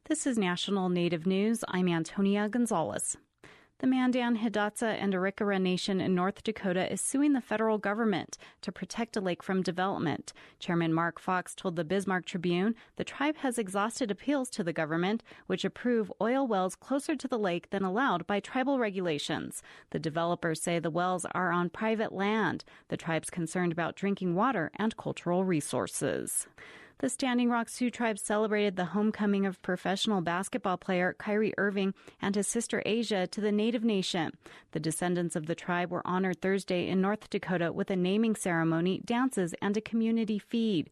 This is National Native News. I'm Antonia Gonzalez. The Mandan, Hidatsa, and Arikara Nation in North Dakota is suing the federal government to protect a lake from development. Chairman Mark Fox told the Bismarck Tribune the tribe has exhausted appeals to the government, which approve oil wells closer to the lake than allowed by tribal regulations. The developers say the wells are on private land. The tribe's concerned about drinking water and cultural resources. The Standing Rock Sioux Tribe celebrated the homecoming of professional basketball player Kyrie Irving and his sister Asia to the Native Nation. The descendants of the tribe were honored Thursday in North Dakota with a naming ceremony, dances, and a community feed.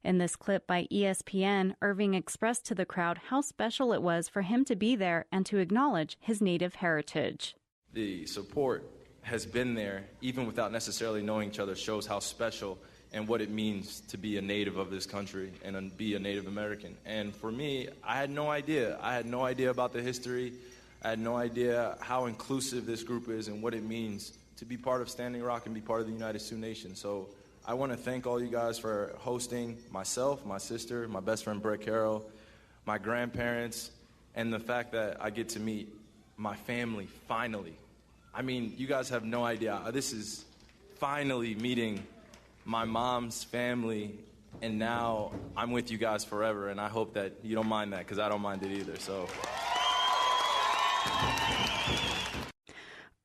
In this clip by ESPN, Irving expressed to the crowd how special it was for him to be there and to acknowledge his Native heritage. The support has been there, even without necessarily knowing each other, shows how special and what it means to be a native of this country and be a Native American. And for me, I had no idea. I had no idea about the history. I had no idea how inclusive this group is and what it means to be part of Standing Rock and be part of the United Sioux Nation. So I want to thank all you guys for hosting myself, my sister, my best friend Brett Carroll, my grandparents, and the fact that I get to meet my family finally. I mean, you guys have no idea. This is finally meeting my mom's family, and now I'm with you guys forever, and I hope that you don't mind that, because I don't mind it either. So,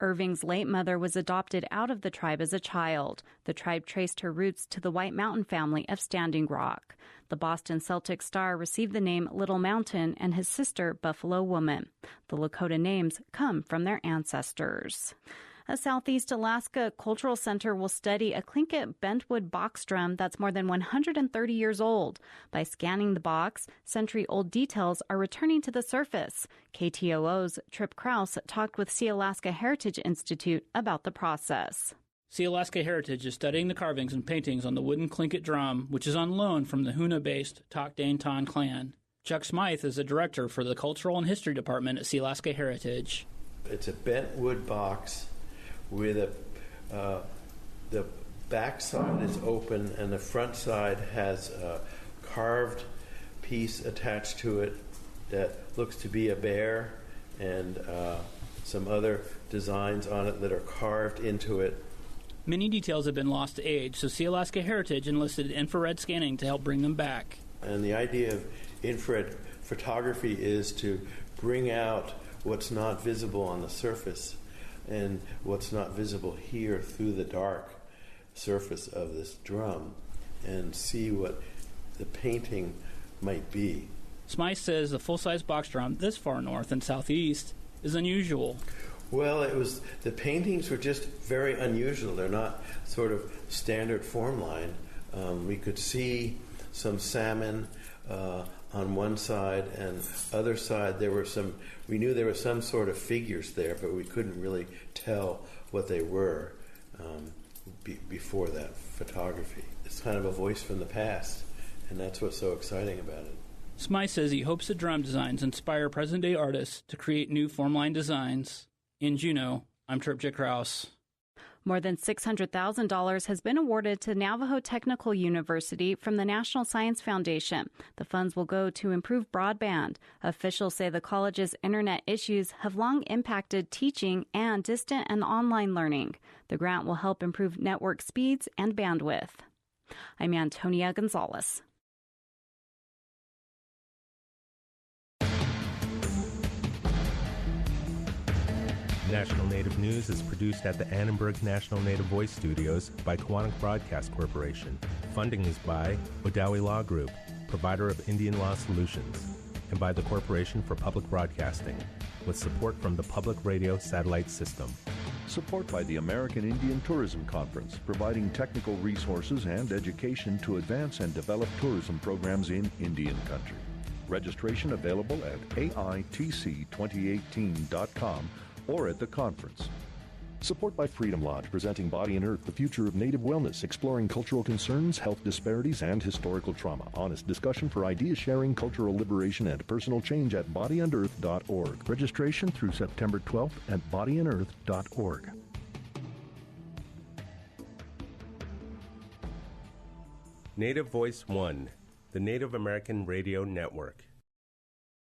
Irving's late mother was adopted out of the tribe as a child. The tribe traced her roots to the White Mountain family of Standing Rock. The Boston Celtics star received the name Little Mountain and his sister Buffalo Woman. The Lakota names come from their ancestors. A Southeast Alaska cultural center will study a Tlingit bentwood box drum that's more than 130 years old. By scanning the box, century-old details are returning to the surface. KTOO's Trip Krause talked with Sea Alaska Heritage Institute about the process. Sea Alaska Heritage is studying the carvings and paintings on the wooden Tlingit drum, which is on loan from the Hoona-based Takdainton clan. Chuck Smythe is the director for the Cultural and History Department at Sea Alaska Heritage. It's a bentwood box with the back side is open and the front side has a carved piece attached to it that looks to be a bear and some other designs on it that are carved into it. Many details have been lost to age, so Sea Alaska Heritage enlisted infrared scanning to help bring them back. And the idea of infrared photography is to bring out what's not visible on the surface and what's not visible here through the dark surface of this drum and see what the painting might be. Smythe says the full-size box drum this far north and southeast is unusual. Well, the paintings were just very unusual. They're not sort of standard form line. We could see some salmon on one side, and other side we knew there were some sort of figures there, but we couldn't really tell what they were before that photography. It's kind of a voice from the past, and that's what's so exciting about it. Smythe says he hopes the drum designs inspire present-day artists to create new form-line designs. In Juneau, I'm Trip J. Krause. More than $600,000 has been awarded to Navajo Technical University from the National Science Foundation. The funds will go to improve broadband. Officials say the college's internet issues have long impacted teaching and distant and online learning. The grant will help improve network speeds and bandwidth. I'm Antonia Gonzalez. National Native News is produced at the Annenberg National Native Voice Studios by Kawanak Broadcast Corporation. Funding is by Odawi Law Group, provider of Indian law solutions, and by the Corporation for Public Broadcasting, with support from the Public Radio Satellite System. Support by the American Indian Tourism Conference, providing technical resources and education to advance and develop tourism programs in Indian country. Registration available at AITC2018.com or at the conference. Support by Freedom Lodge, presenting Body and Earth, the future of Native wellness, exploring cultural concerns, health disparities, and historical trauma. Honest discussion for idea sharing, cultural liberation, and personal change at bodyandearth.org. Registration through September 12th at bodyandearth.org. Native Voice One, the Native American Radio Network.